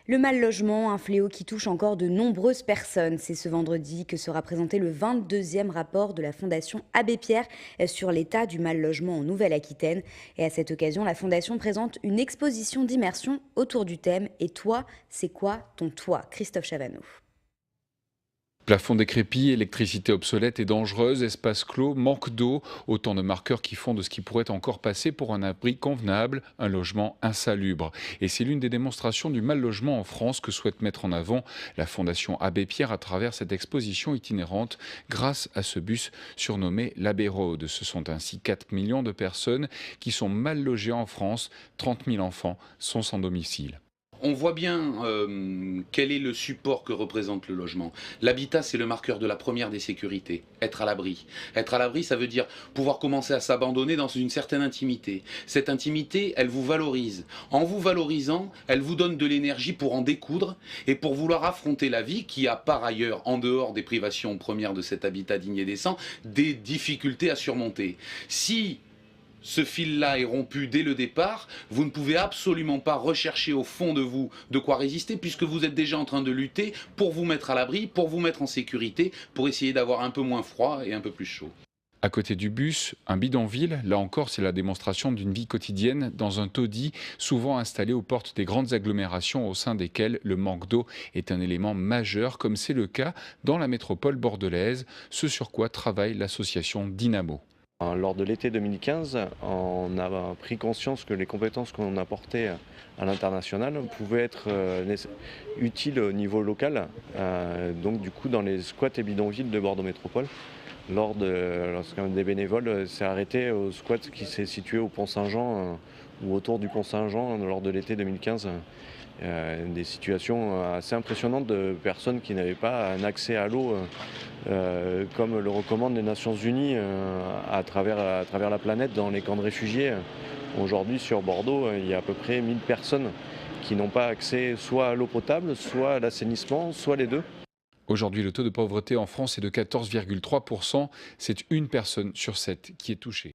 Le mal logement, un fléau qui touche encore de nombreuses personnes. C'est ce vendredi que sera présenté le 22e rapport de la Fondation Abbé Pierre sur l'état du mal logement en Nouvelle-Aquitaine. Et à cette occasion, la Fondation présente une exposition d'immersion autour du thème Et toi, c'est quoi ton toit? Christophe Chavanneau. Plafond décrépit, électricité obsolète et dangereuse, espace clos, manque d'eau, autant de marqueurs qui font de ce qui pourrait encore passer pour un abri convenable, un logement insalubre. Et c'est l'une des démonstrations du mal logement en France que souhaite mettre en avant la Fondation Abbé Pierre à travers cette exposition itinérante grâce à ce bus surnommé l'Abbé Road. Ce sont ainsi 4 millions de personnes qui sont mal logées en France, 30 000 enfants sont sans domicile. On voit bien quel est le support que représente le logement. L'habitat, c'est le marqueur de la première des sécurités, être à l'abri. Être à l'abri, ça veut dire pouvoir commencer à s'abandonner dans une certaine intimité. Cette intimité, elle vous valorise. En vous valorisant, elle vous donne de l'énergie pour en découdre et pour vouloir affronter la vie qui a par ailleurs, en dehors des privations premières de cet habitat digne et décent, des difficultés à surmonter. Si ce fil-là est rompu dès le départ, vous ne pouvez absolument pas rechercher au fond de vous de quoi résister puisque vous êtes déjà en train de lutter pour vous mettre à l'abri, pour vous mettre en sécurité, pour essayer d'avoir un peu moins froid et un peu plus chaud. À côté du bus, un bidonville, là encore c'est la démonstration d'une vie quotidienne dans un taudis souvent installé aux portes des grandes agglomérations au sein desquelles le manque d'eau est un élément majeur comme c'est le cas dans la métropole bordelaise, ce sur quoi travaille l'association Dynamo. Lors de l'été 2015, on a pris conscience que les compétences qu'on apportait à l'international pouvaient être utiles au niveau local, donc du coup dans les squats et bidonvilles de Bordeaux Métropole. Lorsqu'un des bénévoles s'est arrêté au squat qui s'est situé au Pont Saint-Jean ou autour du Pont Saint-Jean lors de l'été 2015. Des situations assez impressionnantes de personnes qui n'avaient pas un accès à l'eau comme le recommandent les Nations Unies à travers la planète dans les camps de réfugiés. Aujourd'hui sur Bordeaux, il y a à peu près 1000 personnes qui n'ont pas accès soit à l'eau potable, soit à l'assainissement, soit les deux. Aujourd'hui, le taux de pauvreté en France est de 14,3%. C'est une personne sur 7 qui est touchée.